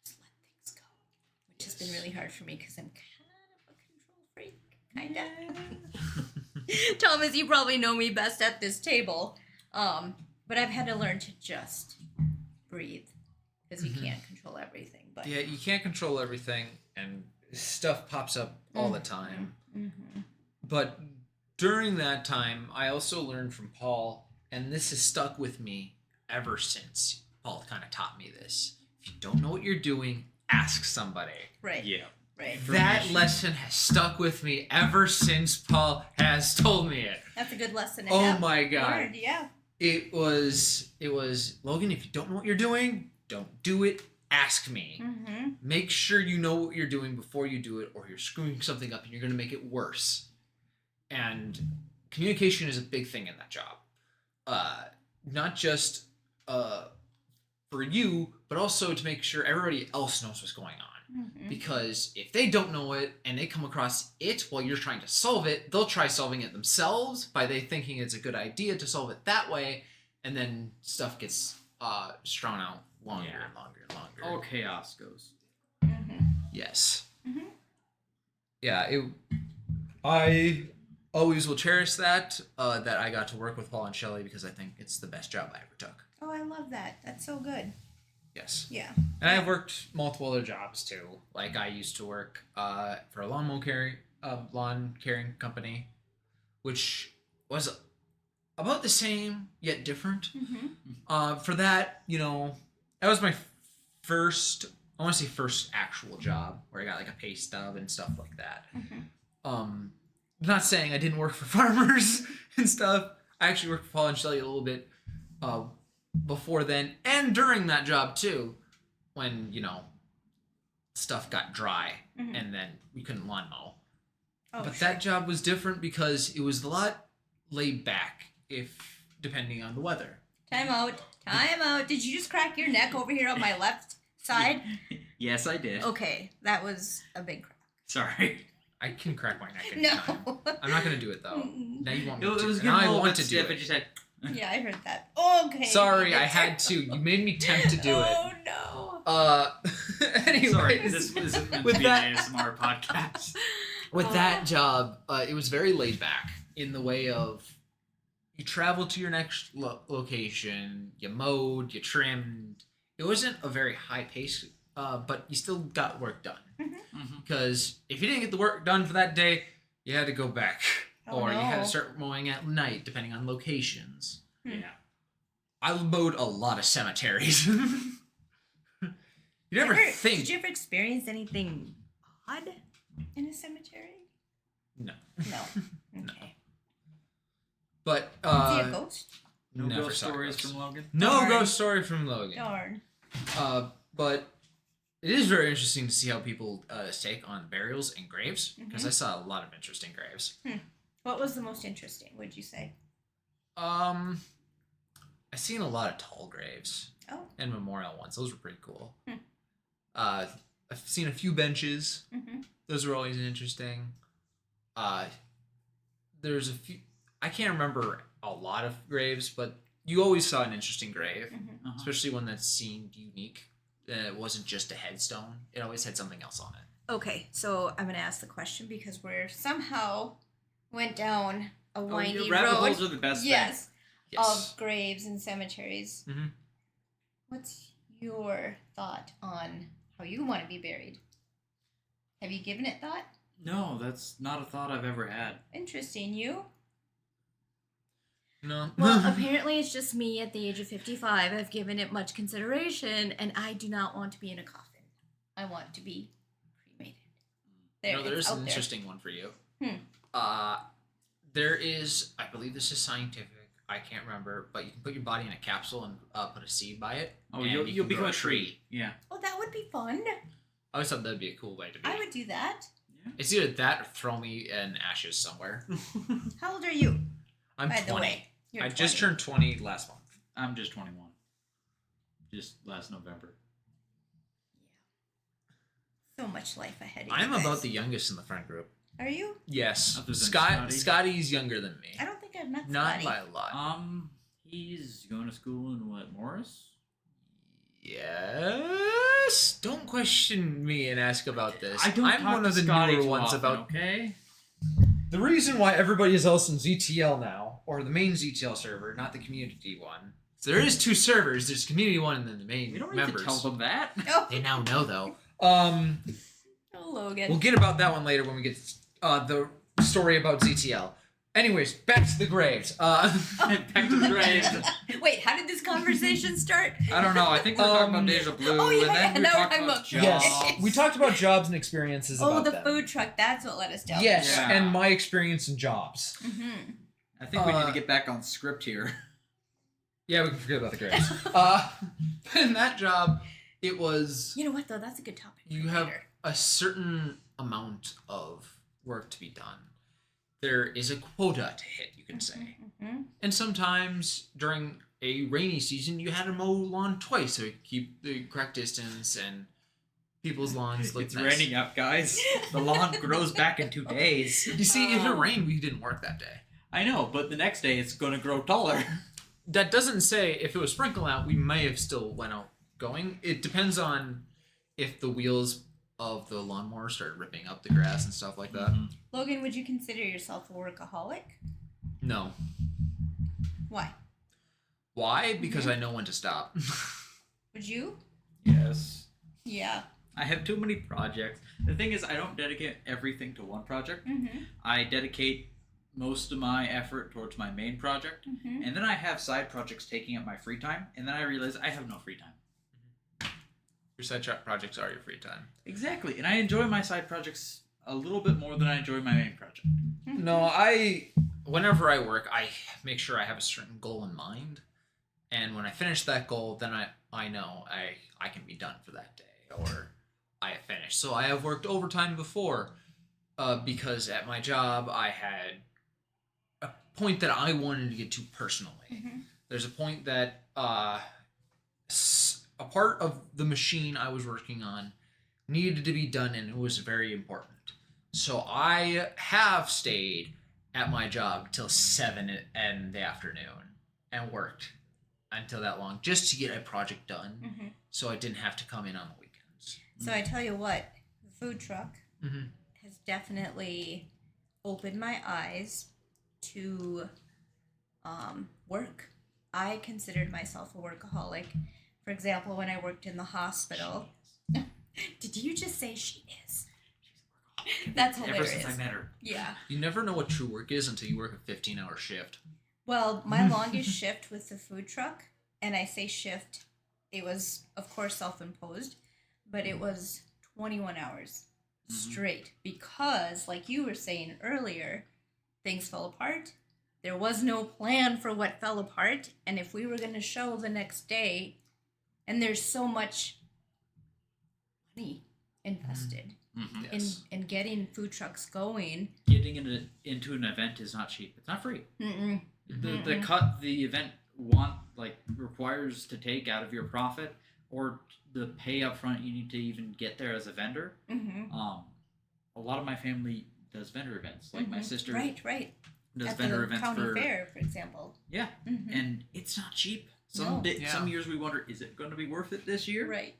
just let things go, which has been really hard for me because I'm kind of a control freak, kind of. Thomas, you probably know me best at this table, but I've had to learn to just breathe because you can't control everything. But Yeah, you can't control everything, and stuff pops up all the time. But during that time, I also learned from Paul, and this has stuck with me ever since. Paul kind of taught me this. If you don't know what you're doing, ask somebody. right, Yeah. right. That lesson has stuck with me ever since Paul has told me it. That's a good lesson. To Oh have my God. learned, yeah. It was Logan, if you don't know what you're doing, don't do it. Ask me. Make sure you know what you're doing before you do it, or you're screwing something up and you're going to make it worse. And communication is a big thing in that job. Not just for you, but also to make sure everybody else knows what's going on. Because if they don't know it and they come across it while you're trying to solve it, they'll try solving it themselves by they thinking it's a good idea to solve it that way, and then stuff gets strung out longer and longer and longer. All chaos goes. Yes. Yeah, I always will cherish that I got to work with Paul and Shelley, because I think it's the best job I ever took. Oh, I love that. That's so good. Yes. Yeah. And I've worked multiple other jobs too. Like I used to work for a lawn caring company, which was about the same yet different. For that, that was my first actual job where I got like a pay stub and stuff like that. Not saying I didn't work for farmers and stuff. I actually worked for Paul and Shelley a little bit before then and during that job too, when stuff got dry and then we couldn't lawn mow. But that job was different because it was a lot laid back, if depending on the weather. Time out. Did you just crack your neck over here on my left side? Yes, I did. Okay, that was a big crack. Sorry. I can crack my neck anytime. No. I'm not gonna do it though. Now you want me It to. was And getting a I little want bit to do stiff. it. It just had. Yeah, I heard that. Okay. Sorry, I had to. You made me tempt to do it. Oh no. Anyways, Sorry, this isn't meant with to be that- an ASMR podcast. with that job, it was very laid back in the way of you traveled to your next location, you mowed, you trimmed. It wasn't a very high pace, but you still got work done. Because if you didn't get the work done for that day, you had to go back. Oh, or you had no. to start mowing at night, depending on locations. Yeah. I mowed a lot of cemeteries. You never think. Did you ever experience anything odd in a cemetery? No. No. Okay. But See a ghost? No never ghost saw a stories ghost. from Logan. No Darn. ghost story from Logan. Darn. But It is very interesting to see how people take on burials and graves, because I saw a lot of interesting graves. What was the most interesting, would you say? I've seen a lot of tall graves Oh. and memorial ones. Those were pretty cool. I've seen a few benches. Those were always interesting. There's a few. I can't remember a lot of graves, but you always saw an interesting grave, especially one that seemed unique. It wasn't just a headstone. It always had something else on it. Okay, so I'm going to ask the question because we're somehow went down a windy your rabbit road. holes are the best thing. Yes. Yes. Of graves and cemeteries. What's your thought on how you want to be buried? Have you given it thought? No, that's not a thought I've ever had. Interesting. You? No. Well, apparently it's just me at the age of 55. I've given it much consideration, and I do not want to be in a coffin. I want to be cremated. There's it's out an there. interesting one for you. There is, I believe this is scientific. I can't remember, but you can put your body in a capsule and put a seed by it. Oh, and you'll can become grow a tree. Yeah. Oh, that would be fun. I always thought that'd be a cool way to be. I would do that. It's either that or throw me in ashes somewhere. How old are you? I'm By 20. the way, you're I just 20. turned 20 last month. I'm just 21. Just last November. So much life ahead of you. I'm guys. about the youngest in the friend group. Are you? Yes. Other than Scotty's Scotty? younger than me. I don't think I've met Not Scotty. by a lot. He's going to school in what, Morris? Yes. Don't question me and ask about this. I don't I'm talk one to of the Scotty newer too ones often, about. okay? The reason why everybody is else in ZTL now, or the main ZTL server, not the community one. So there is two servers. There's community one and then the main We don't need members. to tell them that. Oh, They now know though. oh, Logan. We'll get about that one later when we get the story about ZTL. Anyways, back to the graves. Back to the grave. Wait, how did this conversation start? I don't know. I think we were talking about Deja Blue, Oh, yeah, and then we now talked I'm about up. jobs. Yes, we talked about jobs and experiences Oh, about the them. food truck. That's what let us down. Yes, Yeah. and my experience in jobs. Mm-hmm. I think we need to get back on script here. Yeah, we can forget about the graves. But in that job, it was You know what, though? That's a good topic. for you have later. a certain amount of work to be done. There is a quota to hit, you can say. Mm-hmm. And sometimes during a rainy season, you had to mow lawn twice so you keep the correct distance and people's lawns look It's nice. raining out, guys. The lawn grows back in 2 days. You see, if it rained, we didn't work that day. I know, but the next day it's going to grow taller. That doesn't say if it was sprinkling out, we may have still went out going. It depends on if the wheels of the lawnmower started ripping up the grass and stuff like that. Logan, would you consider yourself a workaholic? No. Why? Why? Because I know when to stop. Would you? Yes. Yeah. I have too many projects. The thing is, I don't dedicate everything to one project. Mm-hmm. I dedicate most of my effort towards my main project, Mm-hmm. and then I have side projects taking up my free time, and then I realize I have no free time. Your side projects are your free time. Exactly, and I enjoy my side projects a little bit more than I enjoy my main project. No, whenever I work, I make sure I have a certain goal in mind. And when I finish that goal, then I know I can be done for that day, or I have finished. So I have worked overtime before because at my job, I had a point that I wanted to get to personally. Mm-hmm. There's a point that a part of the machine I was working on needed to be done, and it was very important. So I have stayed at my job till 7 in the afternoon and worked until that long just to get a project done, Mm-hmm. so I didn't have to come in on the weekends. So I tell you what, the food truck Mm-hmm. has definitely opened my eyes to work. I considered myself a workaholic. For example, when I worked in the hospital. Did you just say she is? That's Ever hilarious. since I met her. Yeah. You never know what true work is until you work a 15-hour shift. Well, my longest shift with the food truck, and I say shift, it was, of course, self-imposed, but it was 21 hours straight because, like you were saying earlier, things fell apart. There was no plan for what fell apart, and if we were going to show the next day, and there's so much tested. Mm-hmm. Yes. And getting food trucks going. Getting into an event is not cheap. It's not free. Mm-mm. The cut the event requires to take out of your profit, or the pay up front you need to even get there as a vendor. Mm-hmm. A lot of my family does vendor events. Like my sister Right. does At vendor the events county for fair, for example. yeah, Mm-hmm. and it's not cheap. No. Some years we wonder, is it going to be worth it this year? Right.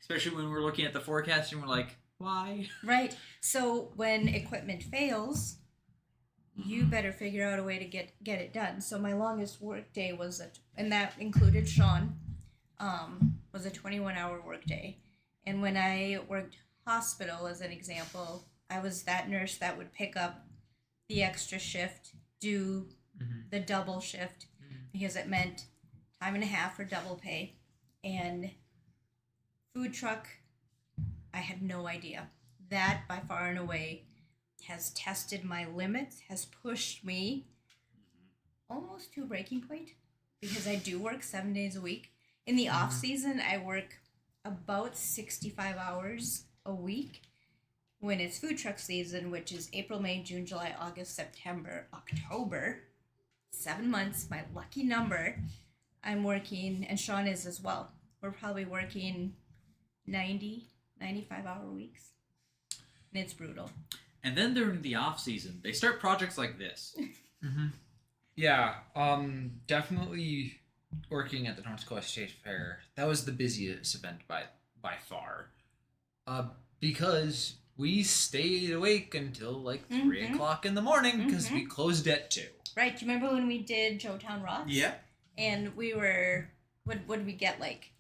Especially when we're looking at the forecast and we're like, why? Right. So when equipment fails, you better figure out a way to get it done. So my longest work day and that included Sean, was a 21-hour work day. And when I worked hospital, as an example, I was that nurse that would pick up the extra shift, do the double shift, because it meant time and a half for double pay. And food truck, I had no idea. That, by far and away, has tested my limits, has pushed me almost to a breaking point, because I do work 7 days a week. In the off season, I work about 65 hours a week. When it's food truck season, which is April, May, June, July, August, September, October, 7 months, my lucky number, I'm working, and Sean is as well. We're probably working 90, 95-hour weeks. And it's brutal. And then during the off season, they start projects like this. Yeah, definitely working at the North Dakota State Fair. That was the busiest event by far, because we stayed awake until like 3 o'clock in the morning because we closed at 2. Right, do you remember when we did Joetown Rocks? Yeah. And we were, what did we get, like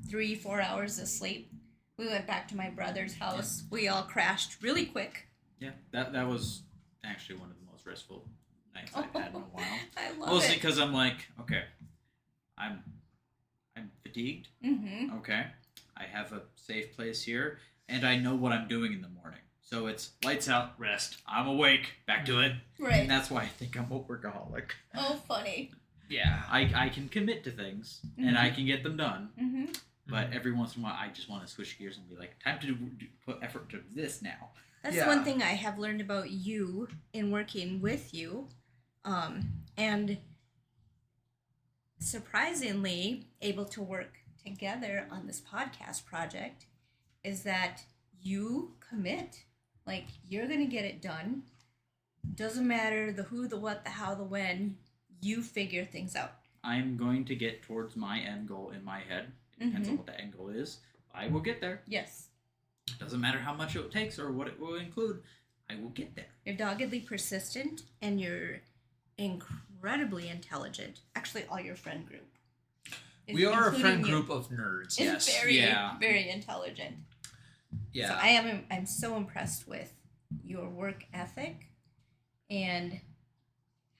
3-4 hours of sleep? We went back to my brother's house. We all crashed really quick. Yeah, that was actually one of the most restful nights I've had in a while. I love Mostly it. because I'm like, okay, I'm fatigued. Mm-hmm. Okay, I have a safe place here, and I know what I'm doing in the morning. So it's lights out, rest. I'm awake, back to it. Right. And that's why I think I'm a workaholic. Oh, funny. Yeah. I can commit to things, and I can get them done. Mm-hmm. But every once in a while, I just want to switch gears and be like, time to put effort to this now. That's Yeah. the one thing I have learned about you in working with you. And surprisingly able to work together on this podcast project is that you commit. Like, you're going to get it done. Doesn't matter the who, the what, the how, the when. You figure things out. I'm going to get towards my end goal in my head. It depends on what the end goal is. I will get there. Yes. Doesn't matter how much it takes or what it will include. I will get there. You're doggedly persistent, and you're incredibly intelligent. Actually, all your friend group. We are a including friend you, group of nerds. is Yes. very, Yeah. very intelligent. Yeah. So I'm so impressed with your work ethic and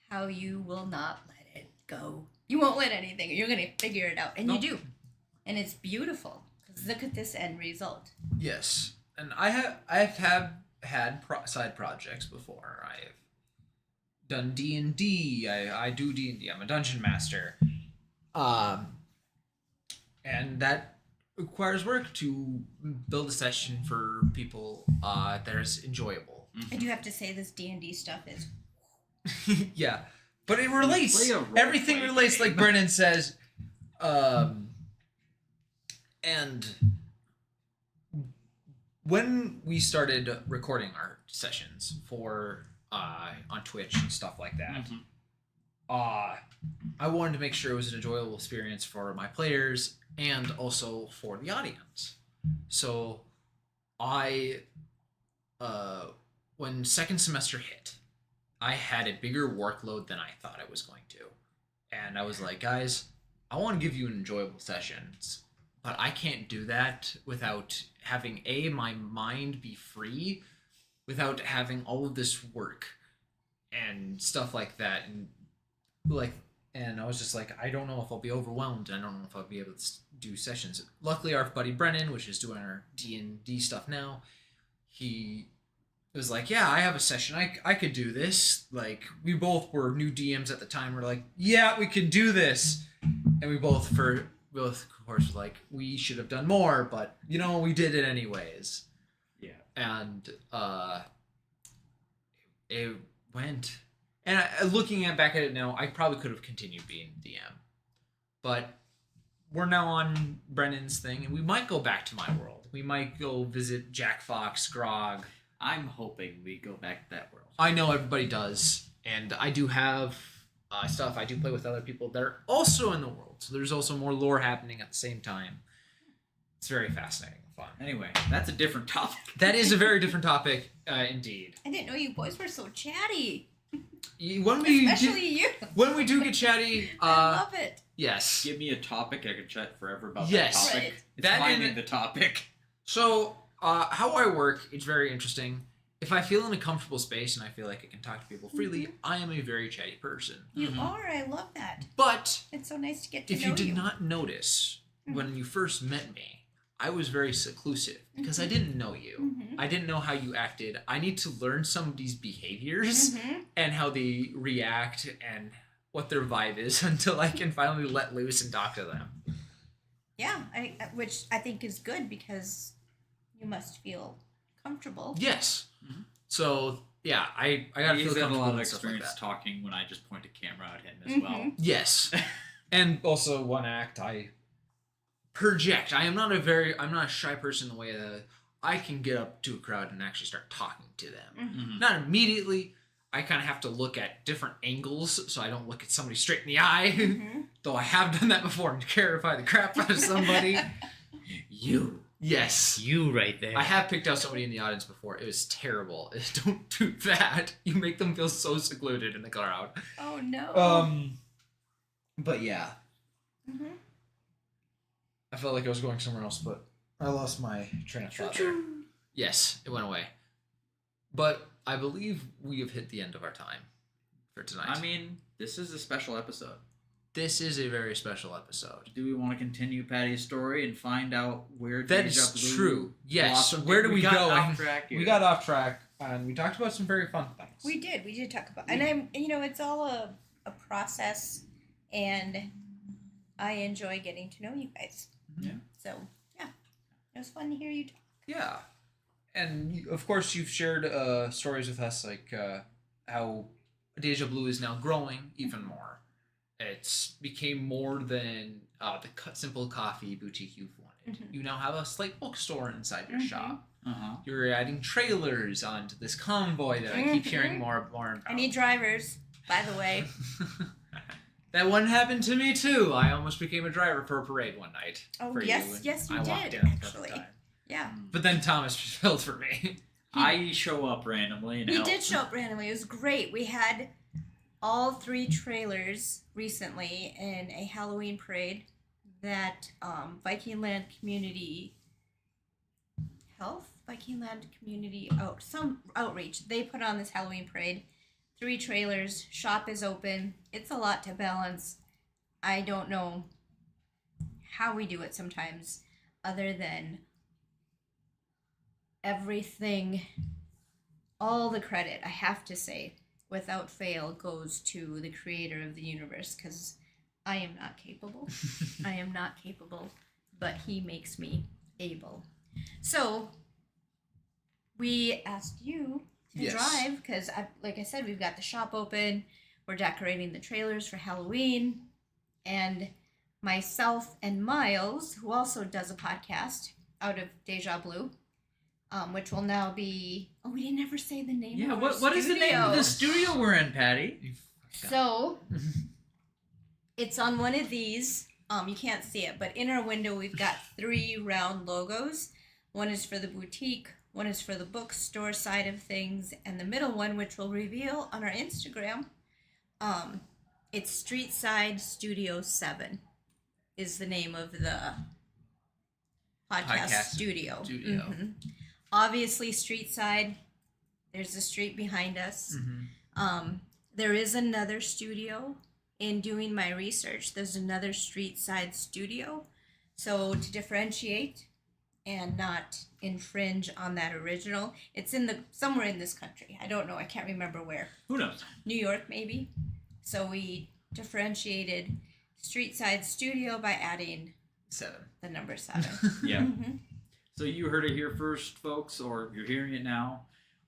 how you will not let it go. You won't let anything. You're going to figure it out, and Nope. you do. And it's beautiful. 'Cause look at this end result. Yes, and I've had side projects before. I've done D&D. I do D&D. I'm a dungeon master. And that requires work to build a session for people that is enjoyable. I do have to say this D&D stuff is Yeah, but it relates. Play a role Everything play relates, game. like Brennan says. And when we started recording our sessions for on Twitch and stuff like that, I wanted to make sure it was an enjoyable experience for my players and also for the audience. So when second semester hit, I had a bigger workload than I thought I was going to. And I was like, guys, I want to give you enjoyable sessions, but I can't do that without having my mind be free, without having all of this work and stuff like that. And I was just like, I don't know if I'll be overwhelmed. I don't know if I'll be able to do sessions. Luckily, our buddy Brennan, which is doing our D&D stuff now, he was like, yeah, I have a session. I could do this. Like, we both were new DMs at the time. We're like, yeah, we can do this. And we both, of course, were like, we should have done more, but, we did it anyways. Yeah. and it went. And looking back at it now, I probably could have continued being DM, but we're now on Brennan's thing, and we might go back to my world. We might go visit Jack Fox, Grog. I'm hoping we go back to that world. I know everybody does, and I do have stuff. I do play with other people that are also in the world, so there's also more lore happening at the same time. It's very fascinating and fun. Anyway, that's a different topic. That is a very different topic, indeed. I didn't know you boys were so chatty. Especially you. When we do get chatty, I love it. yes. Give me a topic, I could chat forever about Yes. that topic. Right. It's That finding and- the topic. So, how I work, it's very interesting. If I feel in a comfortable space and I feel like I can talk to people freely, I am a very chatty person. You are. I love that. But It's so nice to get to if know you did not notice when you first met me, I was very seclusive because I didn't know you. Mhm. I didn't know how you acted. I need to learn somebody's behaviors Mhm. and how they react and what their vibe is until I can finally let loose and talk to them. Yeah, which I think is good because you must feel comfortable. Yes. Mhm. So, yeah, I got to He's feel got a comfortable lot of and stuff like experience that. talking when I just point a camera at him as well. Mhm. Yes. And also one act, I project. I'm not a shy person in the way that I can get up to a crowd and actually start talking to them. Mhm. Not immediately. I kind of have to look at different angles so I don't look at somebody straight in the eye. Mhm. Though I have done that before and terrify the crap out of somebody. Yes. You right there. I have picked out somebody in the audience before. It was terrible. Don't do that. You make them feel so secluded in the crowd. Oh no. But yeah. Mhm. I felt like I was going somewhere else, but I lost my train of thought there. Yes, it went away. But I believe we have hit the end of our time for tonight. I mean, this is a special episode. this is a very special episode. Do we want to continue Patty's story and find out where That Deja is Bleu true. Yes. blossomed? Where do we got go? Off track here. We got off track, and we talked about some very fun things. We did talk about, and I'm, it's all a process, and I enjoy getting to know you guys. Yeah. So yeah, it was fun to hear you talk. Yeah, and of course you've shared stories with us, like how Deja Bleu is now growing even more. It's became more than the simple coffee boutique you've wanted. Mhm. You now have a slight bookstore inside your Mhm. shop. Uh-huh. You're adding trailers onto this convoy that I keep hearing more about. I need drivers, by the way. That one happened to me too. I almost became a driver for a parade one night. Oh, for yes, you, and yes, you I walked did, in at the perfect actually. time. Yeah, But then Thomas filled for me. I show up randomly and he help. did show up randomly. It was great. We had all 3 trailers recently in a Halloween parade that Viking Land Community some outreach. They put on this Halloween parade. 3 trailers. Shop is open. It's a lot to balance. I don't know how we do it sometimes, other than everything, all the credit, I have to say, without fail, goes to the creator of the universe, because I am not capable. I am not capable, but he makes me able. So, we asked you to Yes. drive, because, like I said, we've got the shop open, we're decorating the trailers for Halloween, and myself and Miles, who also does a podcast out of Deja Bleu, which will now be... Oh, we didn't ever say the name Yeah, of our what is the name of the studio. studio we're in, Patty? So, it's on one of these. You can't see it, but in our window we've got 3 round logos. One is for the boutique, one is for the bookstore side of things, and the middle one, which we'll reveal on our Instagram, it's Street Side Studio 7 is the name of the podcast studio. Mhm. Obviously, Street Side, there's a street behind us. Mm-hmm. There is another studio. In doing my research, there's another Street Side studio. So to differentiate and not infringe on that original, it's somewhere in this country. I don't know. I can't remember where. Who knows? New York, maybe. So we differentiated Street Side Studio by adding 7. the number 7. Yeah. Mhm. So you heard it here first, folks, or you're hearing it now.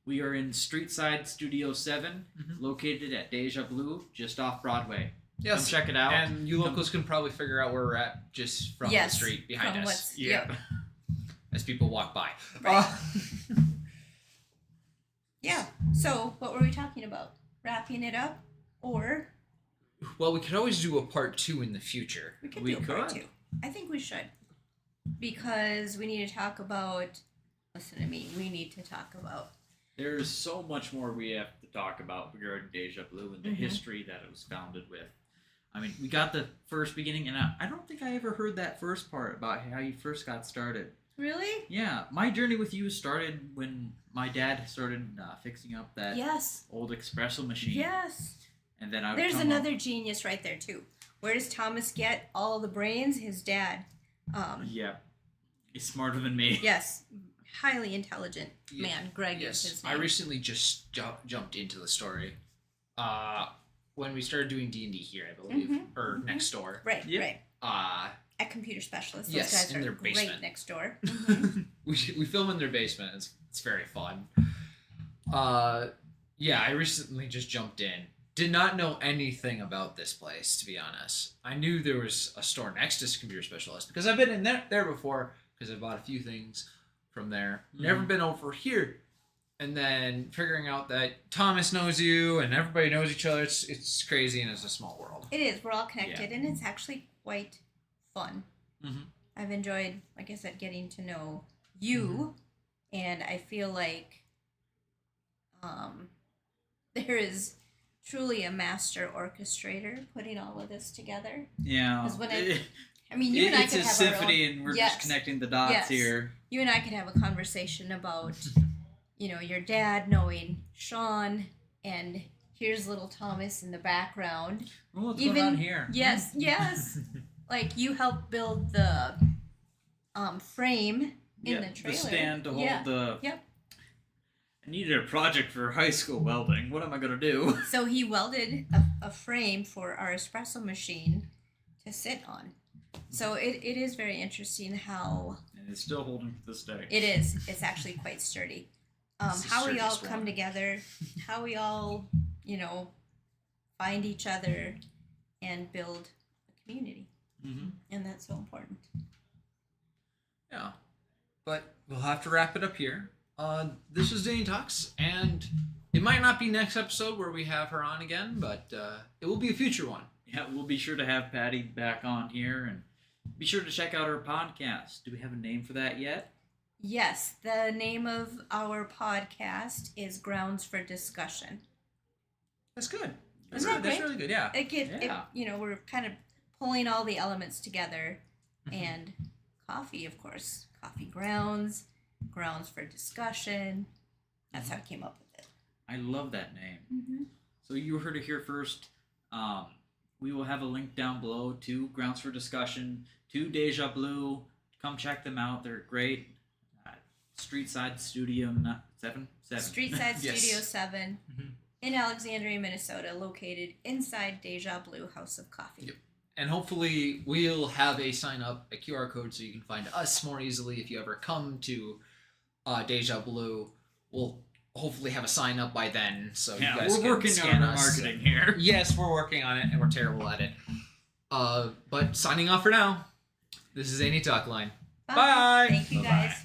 We are in Streetside Studio 7, located at Deja Bleu, just off Broadway. Yes. Come check it out. And you locals can probably figure out where we're at just from the street behind from us. Yep. As people walk by. Right. Yeah. So, what were we talking about? Wrapping it up, or Well, we could always do a part 2 in the future. we could We do a part could. 2. I think we should, because we need to talk about. Listen to me. We need to talk about. There's so much more we have to talk about regarding Deja Bleu and the history that it was founded with. I mean, we got the first beginning, and I don't think I ever heard that first part about how you first got started. Really? Yeah, my journey with you started when my dad started fixing up that Yes. old espresso machine. Yes. And then I would There's come another genius right there too. Where does Thomas get all the brains? His dad. Yeah, he's smarter than me. Yes. Highly intelligent Yeah. man. Greg is his name. I recently just jumped into the story. When we started doing D&D here, I believe, or next door. Right. Yep. Right. At Computer Specialist. Those Yes, guys in are their great basement. next door. we film in their basement. It's very fun. Yeah, I recently just jumped in. Did not know anything about this place, to be honest. I knew there was a store next to Computer Specialist because I've been in there before because I bought a few things from there. Never been over here. And then figuring out that Thomas knows you and everybody knows each other. It's crazy and it's a small world. It is. We're all connected, and it's actually quite fun. I've enjoyed, like I said, getting to know you, and I feel like there is truly a master orchestrator putting all of this together. Yeah. 'Cause when I mean, you and I it's could a have symphony, our own, and we're Yes. just connecting the dots Yes. here. You and I could have a conversation about, your dad knowing Sean, and here's little Thomas in the background. Well, what's Even- going on here? Yes, yes. Like you helped build the frame in the trailer. The stand to hold Yeah. the. Yep. I needed a project for high school welding. What am I gonna do? So he welded a frame for our espresso machine to sit on. So it is very interesting how And it's still holding to this day. it is. It's actually quite sturdy. It's the How we all sturdiest come one. together, how we all, find each other and build a community. And that's so important. Yeah. But we'll have to wrap it up here. This was Danny Talks, and it might not be next episode where we have her on again, but it will be a future one. Yeah, we'll be sure to have Patty back on here, and be sure to check out our podcast. Do we have a name for that yet? Yes, the name of our podcast is Grounds for Discussion. That's good. Isn't that That's great? really good, yeah. We're kind of pulling all the elements together, and coffee, of course, coffee grounds for discussion. That's how I came up with it. I love that name. So you heard it here first. We will have a link down below to Grounds for Discussion, to Deja Bleu. Come check them out. They're great. Streetside Studio 7? Streetside Yes. Studio 7 in Alexandria, Minnesota, located inside Deja Bleu House of Coffee. Yep. And hopefully we'll have a sign up, a QR code, so you can find us more easily if you ever come to Deja Bleu. We'll hopefully have a sign up by then, so Yeah, you guys we're can working scan on our us. marketing here. Yes, we're working on it, and we're terrible at it. But signing off for now. This is Annie Talkline. Bye. Thank you, Bye-bye. guys.